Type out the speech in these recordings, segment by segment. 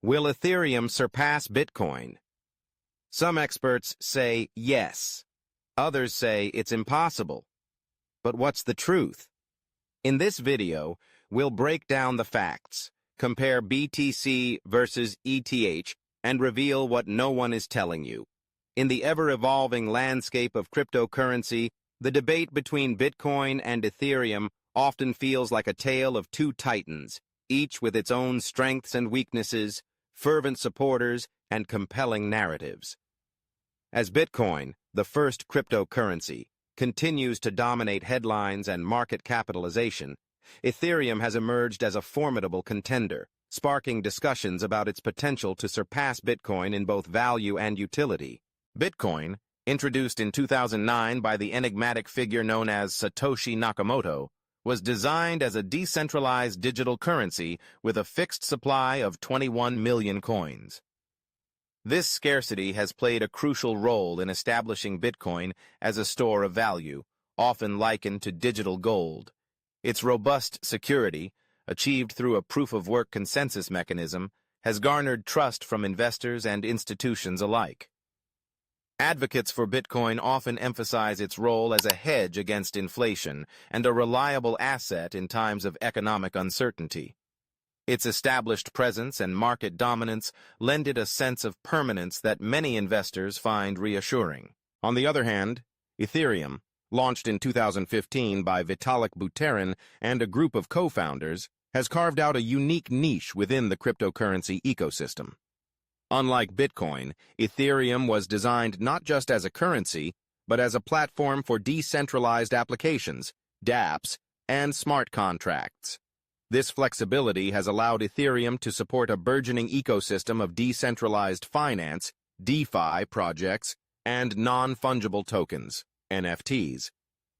Will Ethereum surpass Bitcoin? Some experts say yes. Others say it's impossible. But what's the truth? In this video, we'll break down the facts, compare BTC versus ETH, and reveal what no one is telling you. In the ever-evolving landscape of cryptocurrency, the debate between Bitcoin and Ethereum often feels like a tale of two titans, each with its own strengths and weaknesses, fervent supporters, and compelling narratives. As Bitcoin, the first cryptocurrency, continues to dominate headlines and market capitalization, Ethereum has emerged as a formidable contender, sparking discussions about its potential to surpass Bitcoin in both value and utility. Bitcoin, introduced in 2009 by the enigmatic figure known as Satoshi Nakamoto, was designed as a decentralized digital currency with a fixed supply of 21 million coins. This scarcity has played a crucial role in establishing Bitcoin as a store of value, often likened to digital gold. Its robust security, achieved through a proof-of-work consensus mechanism, has garnered trust from investors and institutions alike. Advocates for Bitcoin often emphasize its role as a hedge against inflation and a reliable asset in times of economic uncertainty. Its established presence and market dominance lend it a sense of permanence that many investors find reassuring. On the other hand, Ethereum, launched in 2015 by Vitalik Buterin and a group of co-founders, has carved out a unique niche within the cryptocurrency ecosystem. Unlike Bitcoin, Ethereum was designed not just as a currency, but as a platform for decentralized applications, dApps, and smart contracts. This flexibility has allowed Ethereum to support a burgeoning ecosystem of decentralized finance, DeFi projects, and non-fungible tokens, NFTs,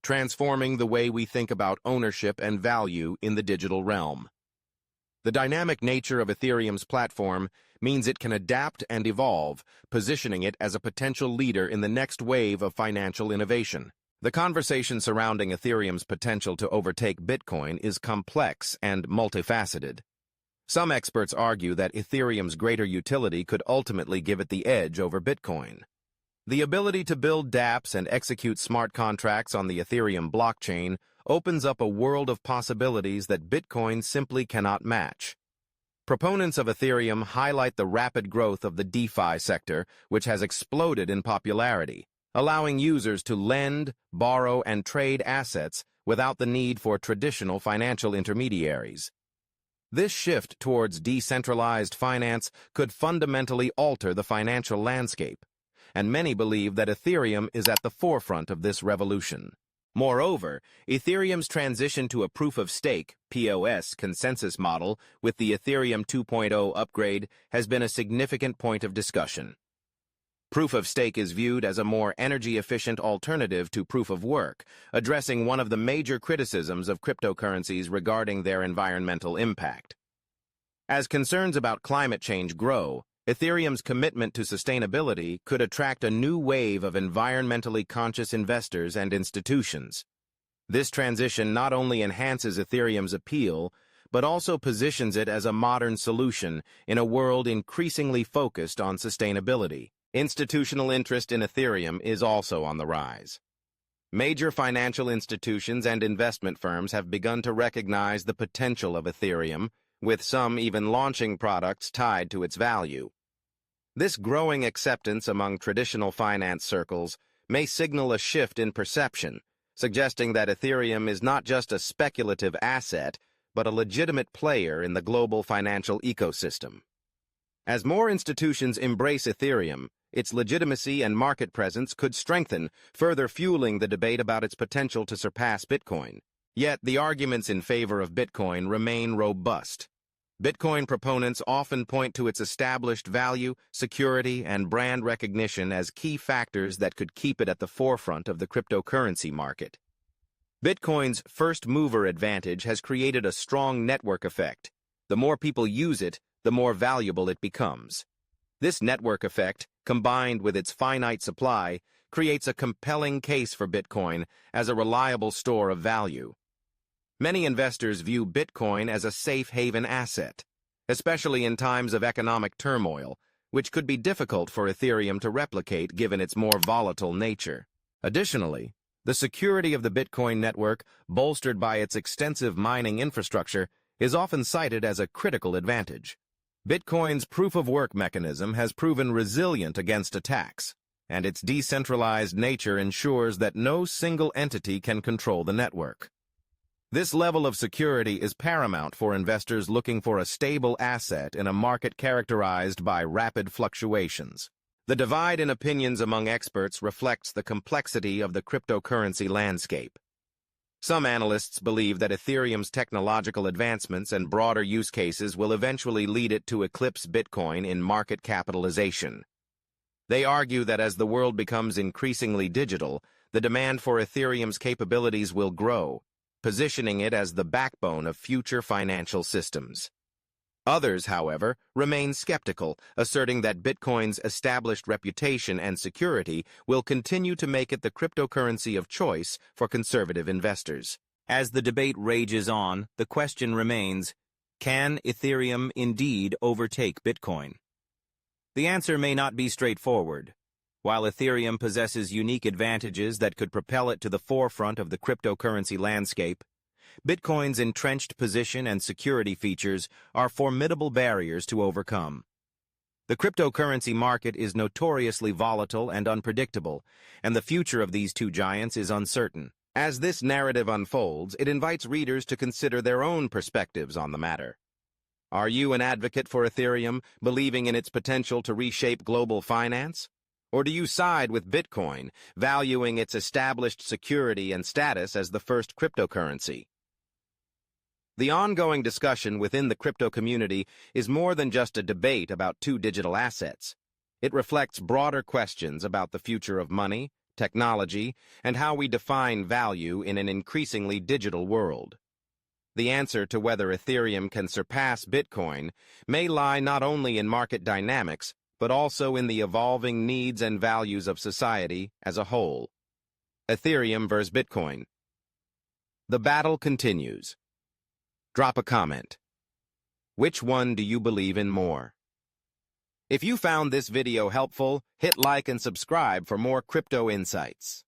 transforming the way we think about ownership and value in the digital realm. The dynamic nature of Ethereum's platform means it can adapt and evolve, positioning it as a potential leader in the next wave of financial innovation. The conversation surrounding Ethereum's potential to overtake Bitcoin is complex and multifaceted. Some experts argue that Ethereum's greater utility could ultimately give it the edge over Bitcoin. The ability to build dApps and execute smart contracts on the Ethereum blockchain opens up a world of possibilities that Bitcoin simply cannot match. Proponents of Ethereum highlight the rapid growth of the DeFi sector, which has exploded in popularity, allowing users to lend, borrow, and trade assets without the need for traditional financial intermediaries. This shift towards decentralized finance could fundamentally alter the financial landscape, and many believe that Ethereum is at the forefront of this revolution. Moreover, Ethereum's transition to a proof-of-stake (POS) consensus model with the Ethereum 2.0 upgrade has been a significant point of discussion. Proof-of-stake is viewed as a more energy-efficient alternative to proof-of-work, addressing one of the major criticisms of cryptocurrencies regarding their environmental impact. As concerns about climate change grow, Ethereum's commitment to sustainability could attract a new wave of environmentally conscious investors and institutions. This transition not only enhances Ethereum's appeal, but also positions it as a modern solution in a world increasingly focused on sustainability. Institutional interest in Ethereum is also on the rise. Major financial institutions and investment firms have begun to recognize the potential of Ethereum, with some even launching products tied to its value. This growing acceptance among traditional finance circles may signal a shift in perception, suggesting that Ethereum is not just a speculative asset, but a legitimate player in the global financial ecosystem. As more institutions embrace Ethereum, its legitimacy and market presence could strengthen, further fueling the debate about its potential to surpass Bitcoin. Yet, the arguments in favor of Bitcoin remain robust. Bitcoin proponents often point to its established value, security, and brand recognition as key factors that could keep it at the forefront of the cryptocurrency market. Bitcoin's first-mover advantage has created a strong network effect. The more people use it, the more valuable it becomes. This network effect, combined with its finite supply, creates a compelling case for Bitcoin as a reliable store of value. Many investors view Bitcoin as a safe haven asset. especially in times of economic turmoil, which could be difficult for Ethereum to replicate given its more volatile nature. Additionally, the security of the Bitcoin network, bolstered by its extensive mining infrastructure, is often cited as a critical advantage. Bitcoin's proof-of-work mechanism has proven resilient against attacks, and its decentralized nature ensures that no single entity can control the network. This level of security is paramount for investors looking for a stable asset in a market characterized by rapid fluctuations. The divide in opinions among experts reflects the complexity of the cryptocurrency landscape. Some analysts believe that Ethereum's technological advancements and broader use cases will eventually lead it to eclipse Bitcoin in market capitalization. They argue that as the world becomes increasingly digital, the demand for Ethereum's capabilities will grow, positioning it as the backbone of future financial systems. Others, however, remain skeptical, asserting that Bitcoin's established reputation and security will continue to make it the cryptocurrency of choice for conservative investors. As the debate rages on, the question remains, can Ethereum indeed overtake Bitcoin? The answer may not be straightforward. While Ethereum possesses unique advantages that could propel it to the forefront of the cryptocurrency landscape, Bitcoin's entrenched position and security features are formidable barriers to overcome. The cryptocurrency market is notoriously volatile and unpredictable, and the future of these two giants is uncertain. As this narrative unfolds, it invites readers to consider their own perspectives on the matter. Are you an advocate for Ethereum, believing in its potential to reshape global finance? Or do you side with Bitcoin, valuing its established security and status as the first cryptocurrency? The ongoing discussion within the crypto community is more than just a debate about two digital assets. It reflects broader questions about the future of money, technology, and how we define value in an increasingly digital world. The answer to whether Ethereum can surpass Bitcoin may lie not only in market dynamics, but also in the evolving needs and values of society as a whole. Ethereum versus Bitcoin. The battle continues. Drop a comment. Which one do you believe in more? If you found this video helpful, hit like and subscribe for more crypto insights.